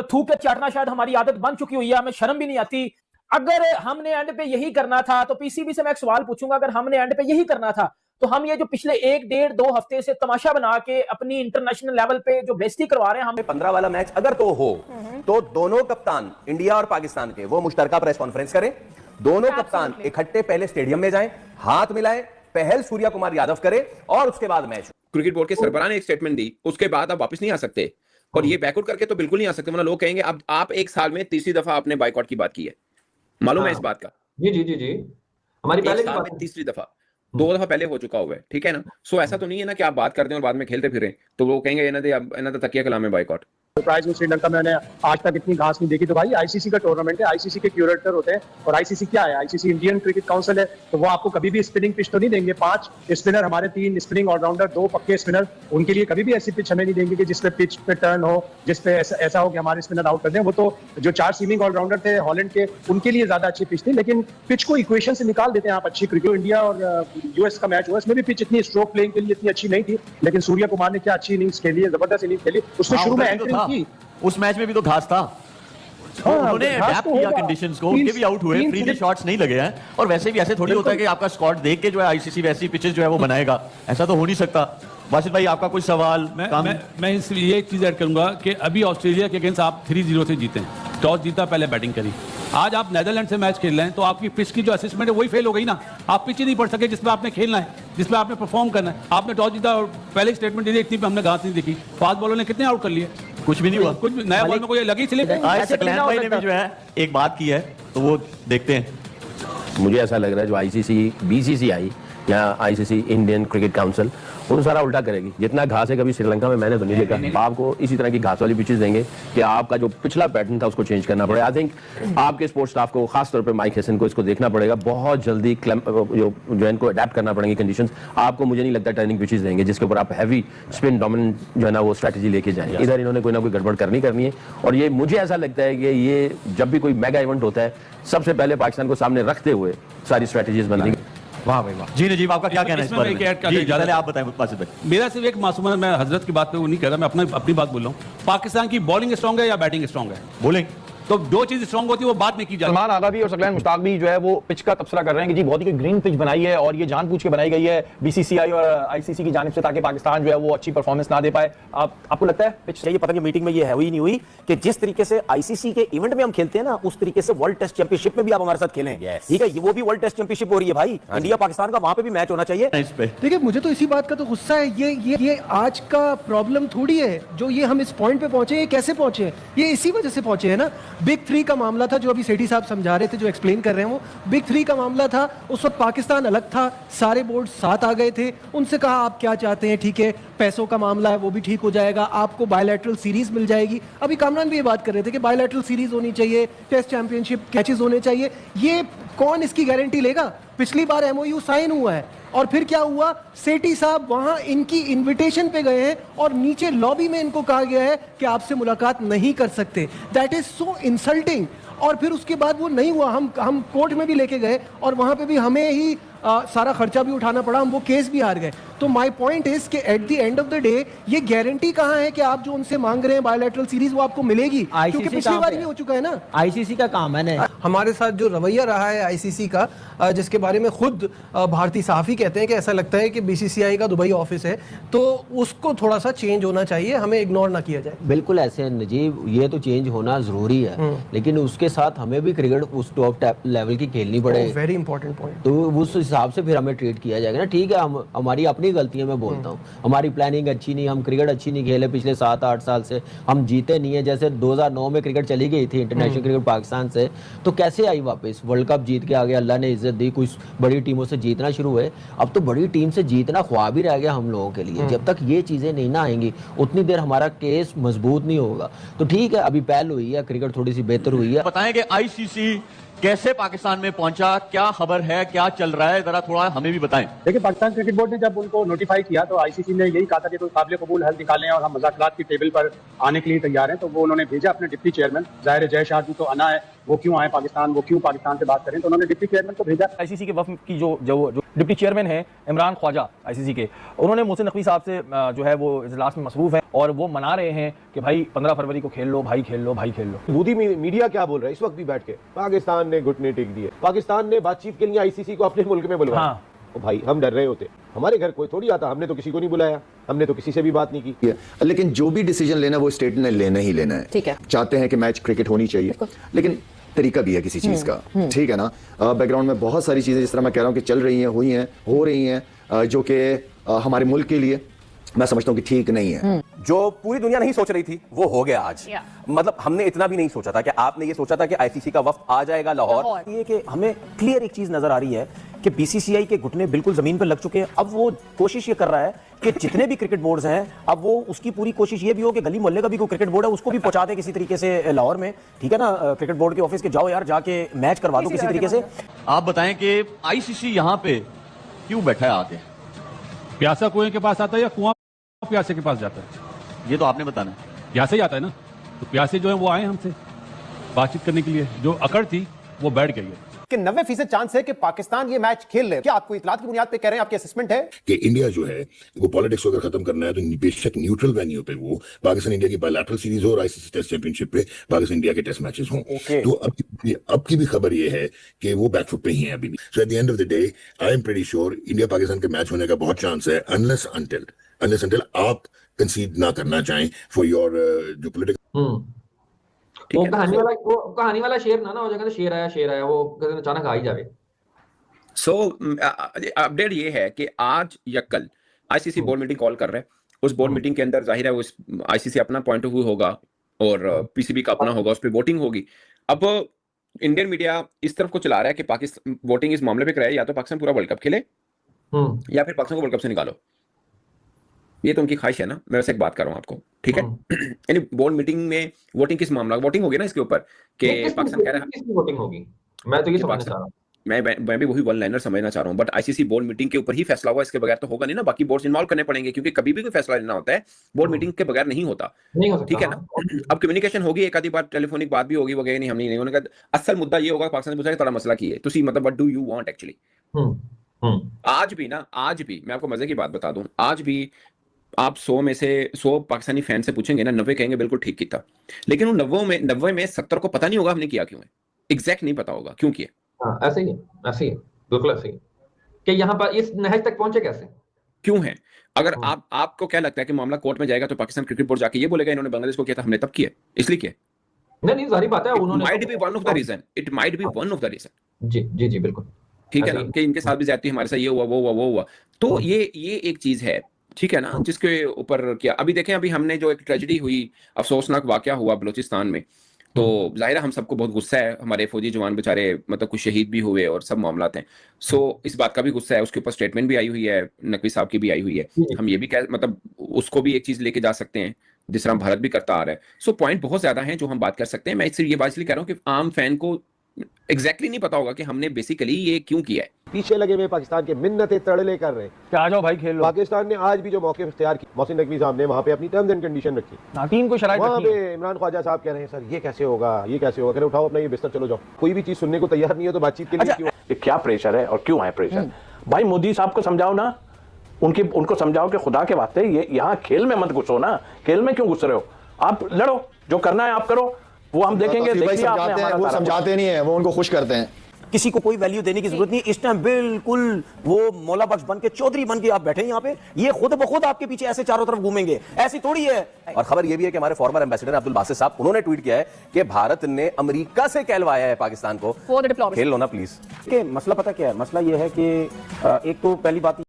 थूक के चाटना शायद हमारी आदत बन चुकी हुई है, हमें शर्म भी नहीं आती। अगर हमने एंड पे यही करना था तो पीसीबी से मैं एक सवाल पूछूंगा, अगर हमने एंड पे यही करना था तो हम ये जो पिछले 1-1.5-2 हफ्ते से तमाशा बना के अपनी इंटरनेशनल लेवल पे जो बेइज्जती करवा रहे हैं, हम 15 वाला मैच अगर तो हो तो दोनों कप्तान इंडिया और पाकिस्तान के वो मुश्तरका प्रेस कॉन्फ्रेंस करें, दोनों कप्तान इकट्ठे पहले स्टेडियम में जाएं, हाथ मिलाएं, पहल सूर्या कुमार यादव करे और उसके बाद मैच। क्रिकेट बोर्ड के सरबराह ने एक स्टेटमेंट दी, उसके बाद आप वापस नहीं आ सकते, और ये बैकआउट करके तो बिल्कुल नहीं आ सकते, वरना लोग कहेंगे अब आप एक साल में तीसरी दफा आपने बाइकआउट की बात की है, मालूम है इस बात का? जी जी जी जी, हमारी पहले साल में तीसरी दफा, 2 दफा पहले हो चुका हुआ है, ठीक है ना? सो ऐसा तो नहीं है ना कि आप बात करते हैं और बाद में खेलते फिरें, तो वो कहेंगे इन्हें तो तकिया कलाम है बाइकआउट। प्राइज में श्रीलंका में मैंने आज तक इतनी घास नहीं देखी। तो भाई आईसीसी का टूर्नामेंट है, आईसीसी के क्यूरेटर होते हैं, और आईसीसी क्या है? आईसीसी इंडियन क्रिकेट काउंसिल है, तो वो आपको कभी भी स्पिनिंग पिच तो नहीं देंगे। 5 स्पिनर हमारे, 3 स्पिनिंग ऑलराउंडर, 2 पक्के स्पिनर, उनके लिए कभी भी ऐसी पिच हमें नहीं देंगे कि जिसपे पिच पे टर्न हो, जिसपे ऐसा हो कि हमारे स्पिनर आउट कर दें। वो तो जो 4 सीमिंग ऑलराउंडर थे हॉलैंड के, उनके लिए ज्यादा अच्छी पिच थी, लेकिन पिच को इक्वेशन से निकाल देते हैं आप अच्छी क्रिकेट। इंडिया और यूएस का मैच हुआ, इसमें भी पिच इतनी स्ट्रोक प्लेइंग के लिए इतनी अच्छी नहीं थी, लेकिन सूर्या कुमार ने क्या अच्छी इनिंग्स खेली है, जबरदस्त इनिंग्स खेली। उसने शुरू में एंट्री की, उस मैच में भी तो घास था, उन्होंने अडैप्ट किया कंडीशंस को, उनके भी आउट हुए, फ्रीली शॉट्स नहीं लगे हैं। और वैसे भी ऐसे थोड़ी होता है कि आपका स्क्वाड देख के जो है आईसीसी वैसी पिचेस जो है वो बनाएगा, ऐसा तो हो नहीं सकता। वासिफ भाई आपका कोई सवाल? मैं इसलिए एक चीज ऐड करूंगा कि अभी ऑस्ट्रेलिया के अगेंस्ट आप 3-0 से जीते हैं, टॉस जीता, पहले बैटिंग करी। आज आप नेदरलैंड से मैच खेल रहे हैं तो आपकी पिच की जो असेसमेंट है वही फेल हो गई ना। आप पिच ही नहीं पढ़ सके जिसमें आपने खेलना है, जिसमें आपने परफॉर्म करना है। आपने टॉस जीता और पहले स्टेटमेंट दे दी, इतनी पे हमने घास नहीं देखी। फास्ट बॉलर ने कितने आउट कर लिए? कुछ भी नहीं हुआ, कुछ नया बॉल में कोई लगी स्लिप। आज सकलैन भाई ने भी जो है एक बात की है, तो वो देखते हैं। मुझे ऐसा लग रहा है जो आईसीसी, बीसीसीआई या आईसीसी इंडियन क्रिकेट काउंसिल, उन सारा उल्टा करेगी। जितना घास है कभी श्रीलंका में मैंने तो नहीं देखा। आपको इसी तरह की घास वाली पिचेस देंगे कि आपका जो पिछला पैटर्न था उसको चेंज करना पड़ेगा। आई थिंक आपके स्पोर्ट्स स्टाफ को, खासतौर पर माइक हेसन को, इसको देखना पड़ेगा बहुत जल्दी। जो इनको अडेप्ट करना पड़ेंगे कंडीशंस। आपको मुझे नहीं लगता टर्निंग पिचेस देंगे जिसके ऊपर आप हैवी स्पिन डोमिनेंट जो है ना वो स्ट्रैटेजी लेके जाएंगे। इधर इन्होंने कोई ना कोई गड़बड़ करनी है, और ये मुझे ऐसा लगता है कि ये जब भी कोई मेगा इवेंट होता है सबसे पहले पाकिस्तान को सामने रखते हुए सारी स्ट्रैटेजीज बनती है। वाह भाई वाह। जी नजीब आपका क्या कहना है इस बारे में? आप बताएं वासिफ भाई। मेरा सिर्फ एक मासूम, मैं हजरत की बात पे वो नहीं कर रहा, मैं अपनी बात बोल रहा हूँ। पाकिस्तान की बॉलिंग स्ट्रांग है या बैटिंग स्ट्रांग है? बॉलिंग। तो 2 चीज स्ट्रांग होती है, वो बात में की जाती है। सलमान आगा भी और सकलैन मुश्ताक भी जो है वो पिच का तबसरा कर रहे हैं कि जी बहुत ही कोई ग्रीन पिच बनाई है, और ये जानबूझ के बनाई गई है बीसीसीआई और आईसीसी की जानिब से, ताकि पाकिस्तान जो है वो अच्छी परफॉर्मेंस ना दे पाए। आपको लगता है पिच ये पता नहीं मीटिंग में ये है हुई नहीं हुई कि जिस तरीके से आईसीसी के इवेंट में हम खेलते हैं ना, उस तरीके से वर्ल्ड टेस्ट चैंपियनशिप में भी आप हमारे साथ खेलें? ठीक है, वो भी वर्ल्ड टेस्ट चैंपियनशिप हो रही है भाई, इंडिया पाकिस्तान का, वहां पे भी मैच होना चाहिए। देखिए मुझे तो इसी बात का तो गुस्सा है, ये आज का प्रॉब्लम थोड़ी है जो ये हम इस पॉइंट पे पहुंचे। ये कैसे पहुंचे? ये इसी वजह से पहुंचे है ना। बिग 3 का मामला था जो अभी सेठी साहब समझा रहे थे, जो एक्सप्लेन कर रहे हैं, वो बिग 3 का मामला था। उस वक्त पाकिस्तान अलग था, सारे बोर्ड साथ आ गए थे, उनसे कहा आप क्या चाहते हैं, ठीक है पैसों का मामला है वो भी ठीक हो जाएगा, आपको बायलैटरल सीरीज मिल जाएगी। अभी कामरान भी ये बात कर रहे थे कि बायलैटरल सीरीज होनी चाहिए, टेस्ट चैंपियनशिप मैचेस होने चाहिए। ये कौन इसकी गारंटी लेगा? पिछली बार एमओयू साइन हुआ है, और फिर क्या हुआ? सेठी साहब वहां इनकी इनविटेशन पे गए हैं और नीचे लॉबी में इनको कहा गया है कि आपसे मुलाकात नहीं कर सकते। That is so insulting. और फिर उसके बाद वो नहीं हुआ, हम कोर्ट में भी लेके गए और वहां पे भी हमें ही सारा खर्चा भी उठाना पड़ा, हम वो केस भी हार गए। तो माय पॉइंट इज कि eight the end of the day ये गारंटी कहां है कि आप जो उनसे मांग रहे हैं बायलैटरल सीरीज वो आपको मिलेगी? क्योंकि पिछली बार भी हो चुका है ना। आईसीसी का काम है ना। हमारे साथ जो रवैया रहा है आईसीसी का, जिसके बारे में खुद भारतीय सहाफी कहते हैं कि ऐसा लगता है कि बीसीसीआई का दुबई ऑफिस है, तो उसको थोड़ा सा चेंज होना चाहिए, हमें इग्नोर ना किया जाए। बिल्कुल ऐसे है नजीब, ये तो चेंज होना जरूरी है, लेकिन उसके साथ हमें भी क्रिकेट उस टॉप लेवल की खेलनी पड़ेगी। Very important point. तो उस हिसाब से फिर हमें ट्रीट किया जाएगा ना। ठीक है, हमारी अपनी गलती है, मैं बोलता हूँ, हमारी प्लानिंग अच्छी नहीं, हम क्रिकेट अच्छी नहीं खेले पिछले 7-8 साल से, हम जीते नहीं है। जैसे 2009 में क्रिकेट चली गई थी इंटरनेशनल क्रिकेट पाकिस्तान से, तो कैसे आई वापस? वर्ल्ड कप जीत के आ गए, अल्लाह ने इज्जत दी, कुछ बड़ी टीमों से जीतना शुरू हुए। अब तो बड़ी टीम से जीतना ख्वाब ही रह गया हम लोगों के लिए। जब तक ये चीजें नहीं ना आएंगी उतनी देर हमारा केस मजबूत नहीं होगा। तो ठीक है, अभी पहल हुई है, क्रिकेट थोड़ी सी बेहतर हुई है। बताएं कि आईसीसी कैसे पाकिस्तान में पहुंचा, क्या खबर है, क्या चल रहा है, जरा थोड़ा हमें भी बताएं। देखिए, पाकिस्तान क्रिकेट बोर्ड ने जब उनको नोटिफाई किया तो आईसीसी ने यही कहा था कि कोई काबिल कबूल हल निकालें और हम मुज़ाकरात की टेबल पर आने के लिए तैयार हैं। तो वो उन्होंने भेजा अपने डिप्टी चेयरमैन, ज़ाहिर जय शाह जी तो आना है, वो क्यों आए पाकिस्तान, वो क्यों पाकिस्तान से बात करें, तो उन्होंने डिप्टी चेयरमैन को भेजा। आईसीसी के वफ़ की जो डिप्टी चेयरमैन है इमरान ख्वाजा आईसीसी के, उन्होंने मोहसिन नकवी साहब से जो है वो इजलास में मसरूफ है और वो मना रहे हैं कि भाई 15 फरवरी को खेल लो भाई, खेल लो भाई, खेल लो। मोदी मीडिया क्या बोल रहा है इस वक्त भी बैठ के, पाकिस्तान ने घुटने टेक दिए, पाकिस्तान ने बातचीत के लिए आईसीसी को अपने मुल्क में बुलवाया। हाँ। तो भाई हम डर रहे होते, हमारे घर कोई थोड़ी आता, हमने तो किसी को नहीं बुलाया, हमने तो किसी से भी बात नहीं की। लेकिन जो भी डिसीजन लेना वो स्टेट ने लेना ही लेना है। ठीक है, चाहते हैं कि मैच क्रिकेट होनी चाहिए, लेकिन तरीका भी है किसी चीज का, ठीक है ना। बैकग्राउंड में बहुत सारी चीजें जिस तरह मैं कह रहा हूँ कि चल रही हैं, हुई हैं, हो रही हैं, जो कि हमारे मुल्क के लिए मैं समझता हूँ कि ठीक नहीं है। जो पूरी दुनिया नहीं सोच रही थी वो हो गया आज। मतलब हमने इतना भी नहीं सोचा था कि आपने ये सोचा था कि आईसीसी का वफ्द आ जाएगा लाहौर। ये कि हमें क्लियर एक चीज नजर आ रही है कि बीसीसीआई के घुटने बिल्कुल जमीन पर लग चुके हैं। अब वो कोशिश ये कर रहा है कि जितने भी क्रिकेट बोर्ड्स हैं, अब वो उसकी पूरी कोशिश ये भी हो कि गली मोहल्ले का भी कोई क्रिकेट बोर्ड है उसको भी पहुंचा दे किसी तरीके से लाहौर में, ठीक है ना। क्रिकेट बोर्ड के ऑफिस के जाओ यार, जाके मैच करवा दो किसी तरीके से। आप बताएं कि आईसीसी यहाँ पे क्यों बैठा है आके? प्यासा कुएं के पास आता है या कुआं प्यासे के पास जाता है? ये तो आपने बताना है। प्यासे ही आता है ना, तो प्यासे जो है वो आए हमसे बातचीत करने के लिए, जो अकड़ थी वो बैठ गई है। कि 90% चांस है कि पाकिस्तान ये मैच खेल ले। क्या आपको इतलात की बुनियाद पे कह रहे हैं, आपकी असेसमेंट है कि इंडिया जो है वो पॉलिटिक्स को अगर खत्म करना है तो बेशक न्यूट्रल वेन्यू पे वो पाकिस्तान इंडिया की बायलैटरल सीरीज हो और आईसीसी टेस्ट चैंपियनशिप पे पाकिस्तान इंडिया के टेस्ट मैचेस हों। तो अब की भी खबर ये है कि वो बैकफुट पे ही है अभी भी। So at the end of the day I am pretty sure India Pakistan के मैच होने का बहुत चांस है, अनलेस अंटिल आप कंसीड ना करना चाहें फॉर योर जो पॉलिटिकल। वो कहानी वाला शेर ना हो जाएगा, तो शेर आया वो अचानक आ ही जावे। सो अपडेट ये है कि आज या कल आईसीसी बोर्ड मीटिंग कॉल कर रहे हैं। उस बोर्ड मीटिंग के अंदर जाहिर है उस आईसीसी अपना पॉइंट ऑफ व्यू होगा और पीसीबी का अपना होगा, उस पर वोटिंग होगी। अब इंडियन मीडिया इस तरफ को चला रहा है कि पाकिस्तान वोटिंग इस मामले पे कराए, या तो पाकिस्तान पूरा वर्ल्ड कप खेले या फिर पाकिस्तान को वर्ल्ड कप से निकालो। ये तो उनकी ख्वाहिश है ना। मैं वैसे एक बात कर रहा हूँ आपको, ठीक है। यानी बोर्ड मीटिंग में वोटिंग किस मामला, वोटिंग होगी ना इसके ऊपर कि पाकिस्तान कह रहा है किसकी वोटिंग होगी। मैं तो ये समझना चाह रहा हूँ, मैं भी वही वन लाइनर समझना चाह रहा हूँ। बट आईसीसी बोर्ड मीटिंग के ऊपर ही फैसला हुआ, इसके बगैर तो होगा नहीं ना। बाकी बोर्ड्स इन्वॉल्व करने पड़ेंगे, क्योंकि कभी भी कोई फैसला लेना होता है बोर्ड मीटिंग के बगैर नहीं होता, ठीक है ना। अब कम्युनिकेशन होगी, एक आधी बार टेलीफोनिक बात भी होगी वगैरह, नहीं हम नहीं होने का। असल मुद्दा ये होगा पाकिस्तान ने पूछा बड़ा मसला की है तुसी, मतलब what do you want actually. आज भी मैं आपको मजे की बात बता दूं, आज भी आप 100 में से 100 पाकिस्तानी फैन से पूछेंगे ना, 90 कहेंगे बिल्कुल ठीक किया। लेकिन उन 90 में 70 को पता नहीं होगा हमने किया क्यों है, एग्जैक्ट नहीं पता होगा क्यों किया। ऐसे ही है बिल्कुल ऐसे ही कि यहाँ पर इस नहज तक पहुंचे कैसे, क्यों है। अगर आपको क्या लगता है कि मामला कोर्ट में जाएगा तो पाकिस्तान क्रिकेट बोर्ड जाके ये बोलेगा इन्होंने बांग्लादेश को किया था, हमने तब किया, इसलिए किया। नहीं जाहिर बात है उन्होंने it might be one of the reason. जी बिल्कुल ठीक है ना, कि इनके साथ भी ज्यादती हमारे साथ ये हुआ वो हुआ। तो ये एक चीज है, ठीक है ना, जिसके ऊपर क्या अभी देखें, अभी हमने जो एक ट्रेजेडी हुई, अफसोसनाक वाकया हुआ बलूचिस्तान में, तो जाहिर है हम सबको बहुत गुस्सा है। हमारे फौजी जवान बेचारे मतलब कुछ शहीद भी हुए और सब मामला हैं। सो इस बात का भी गुस्सा है। उसके ऊपर स्टेटमेंट भी आई हुई है, नकवी साहब की भी आई हुई है। हम ये भी मतलब उसको भी एक चीज लेके जा सकते हैं जिस तरह भारत भी करता आ रहा है। सो पॉइंट बहुत ज्यादा है जो हम बात कर सकते हैं। मैं सिर्फ ये बात इसलिए कह रहा हूँ कि आम फैन को एग्जैक्टली नहीं पता होगा कि हमने बेसिकली ये क्यों किया है। पीछे लगे हुए पाकिस्तान के मिन्नतें तड़ले कर रहे हैं क्या आ जाओ भाई खेल लो। पाकिस्तान ने आज भी जो मौके इख्तियार की, मोहसिन नकवी साहब ने वहां पे अपनी टर्म्स एंड कंडीशन रखी, टीम को शराइत वहां पे इमरान ख्वाजा साहब कह रहे हैं सर ये कैसे होगा, कहकर उठाओ अपना ये बिस्तर चलो जाओ। कोई भी चीज सुनने को तैयार नहीं है तो बातचीत के लिए क्यों? ये क्या प्रेशर है और क्यों है प्रेशर? भाई मोदी साहब को समझाओ ना, उनको समझाओ कि खुदा के वास्ते ये यहाँ खेल में मत घुसो ना। खेल में क्यों घुस रहे हो? आप लड़ो, जो करना है आप करो, वो हम देखेंगे। वो समझाते नहीं है, वो उनको खुश करते हैं। किसी को कोई वैल्यू देने की जरूरत नहीं। इस टाइम बिल्कुल वो मौला बख्श बन के, चौधरी बन के आप बैठे हैं यहाँ पे। ये खुद ब खुद आपके पीछे ऐसे चारों तरफ घूमेंगे, ऐसी थोड़ी है। और खबर ये भी है कि हमारे फॉर्मर एम्बेसडर अब्दुल बासित साहब, उन्होंने ट्वीट किया है कि भारत ने अमेरिका से कहलवाया है पाकिस्तान को खेल लो ना प्लीज। मसला पता क्या है? मसला ये है कि एक तो पहली बात